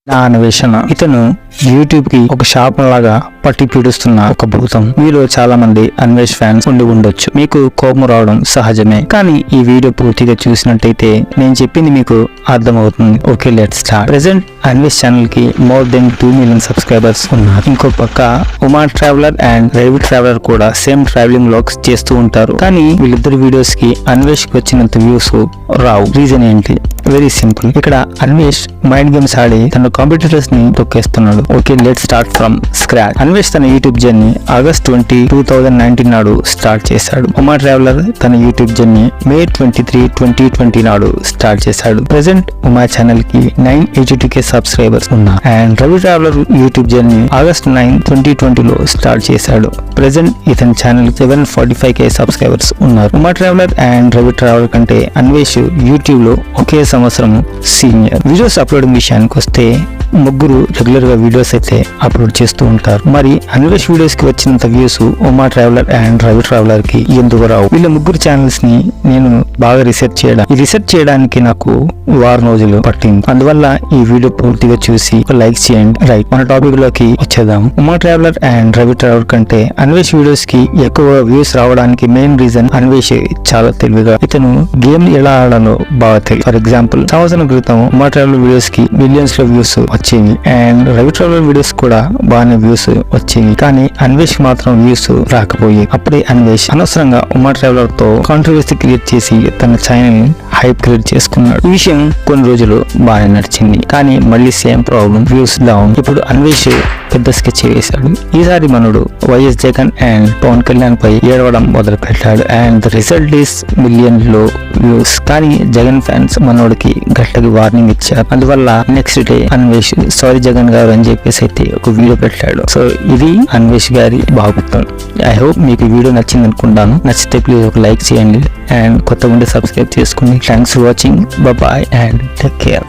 నా అన్వేషణ. ఇతను యూట్యూబ్ కి ఒక శాపం లాగా పట్టి పీడుస్తున్న ఒక భూతం. మీలో చాలా మంది అన్వేష్ ఫ్యాన్స్ ఉండి ఉండొచ్చు. మీకు కోపం రావడం సహజమే, కానీ ఈ వీడియో పూర్తిగా చూసినట్టయితే నేను చెప్పింది మీకు అర్థమవుతుంది. Okay, let's start. Present Anvesh channel కి మోర్ దెన్ 2 మిలియన్ సబ్స్క్రైబర్స్ ఉన్నారు. ఇంకో పక్క ఉమా ట్రావెలర్ అండ్ రైవిడ్ ట్రావెలర్ కూడా సేమ్ ట్రావెలింగ్ వ్లాగ్స్ చేస్తూ ఉంటారు. కానీ వీళ్ళిద్దరు వీడియోస్ కి అన్వేష్ కి వచ్చినంత వ్యూస్ రావు. రీజన్ ఏంటి? Very simple. ఇక్కడ అన్వేష్ మైండ్ గేమ్స్ ఆడి తన కాంపిటీటర్స్ ని తొక్కేస్తున్నాడు. Okay, let's start from scratch. Anvesh తన యూట్యూబ్ జర్నీ ఆగస్ట్ 20, 2019 నాడు స్టార్ట్ చేశాడు. ఉమా ట్రావెలర్ తన యూట్యూబ్ జర్నీ మే 23, 2020 నాడు స్టార్ట్ చేశాడు. ప్రెసెంట్ ఉమా ఛానల్ కి 982K సబ్స్క్రైబర్స్ ఉన్నారు. And Ravi traveller YouTube journey August 9, 2020 లో స్టార్ట్ చేశాడు. ప్రెసెంట్ ఇతని ఛానల్ 745K సబ్స్క్రైబర్స్ ఉన్నారు. Uma traveller and Ravi traveller కంటే అన్వేష్ యూట్యూబ్ లో ఒకే సంవత్సరం సీనియర్. వీడియోస్ అప్లోడింగ్ విషయానికి వస్తే ముగ్గురు రెగ్యులర్ గా వీడియోస్ అయితే అప్లోడ్ చేస్తూ ఉంటారు. మరి అన్వేష్ వీడియోస్ కి వచ్చినంత views Uma traveller and Ravi traveller కి ఎందుకు రావు? వీళ్ళ ముగ్గురు ఛానల్స్ ని నేను బాగా రీసెర్చ్ చేయడానికి నాకు వారం రోజులు పట్టింది. అందువల్ల ఈ వీడియో పూర్తిగా చూసి లైక్ చేయండి. రైట్, మన టాపిక్ లోకి వచ్చేద్దాం. Uma traveller and Ravi traveller కంటే అన్వేష్ వీడియోస్ కి ఎక్కువ వ్యూస్ రావడానికి మెయిన్ రీజన్ అన్వేష్ చాలా తెలివిగా ఇతను గేమ్ ఎలా ఆడాలో బాగా తెలియదు. ఫర్ ఎగ్జాంపుల్, సంవత్సరం క్రితం ఉమా ట్రావెలర్ వీడియోస్ కి మిలియన్స్ లో వ్యూస్ వచ్చేవి అండ్ రవి ట్రావెలర్ వీడియోస్ కూడా బాగానే వ్యూస్ వచ్చేవి. కానీ అన్వేష్ మాత్రం వ్యూస్ రాకపోయి. అప్పుడే అన్వేష్ అనవసరంగా ఉమా ట్రావెలర్ తో కాంట్రవర్సీ క్రియేట్ చేసి తన ఛానల్ హైప్ క్రియేట్ చేసుకున్నాడు. ఈ విషయం కొన్ని రోజులు బాగానే నడిచింది, కానీ మళ్ళీ సేమ్ ప్రాబ్లం, వ్యూస్ డౌన్. ఇప్పుడు అన్వేష్ పెద్ద స్కెచ్ వేశాడు. ఈసారి మనోడు వైఎస్ జగన్ అండ్ పవన్ కళ్యాణ్ పై ఏడవడం మొదలు పెట్టాడు. And the result is million లో వ్యూస్. కానీ జగన్ ఫ్యాన్స్ మనోడికి గట్టిగా వార్నింగ్ ఇచ్చారు. అందువల్ల next day Anvesh sorry Jagan గారు అని చెప్పేసి అయితే ఒక వీడియో పెట్టాడు. సో ఇది అన్వేష్ గారి బాగుపడతాం. ఐ హోప్ మీకు వీడియో నచ్చింది అనుకుంటాను. నచ్చితే ప్లీజ్ ఒక లైక్ చేయండి అండ్ కొత్తగా ఉంటే సబ్స్క్రైబ్ చేసుకోండి. Thanks for watching. Bye and take care.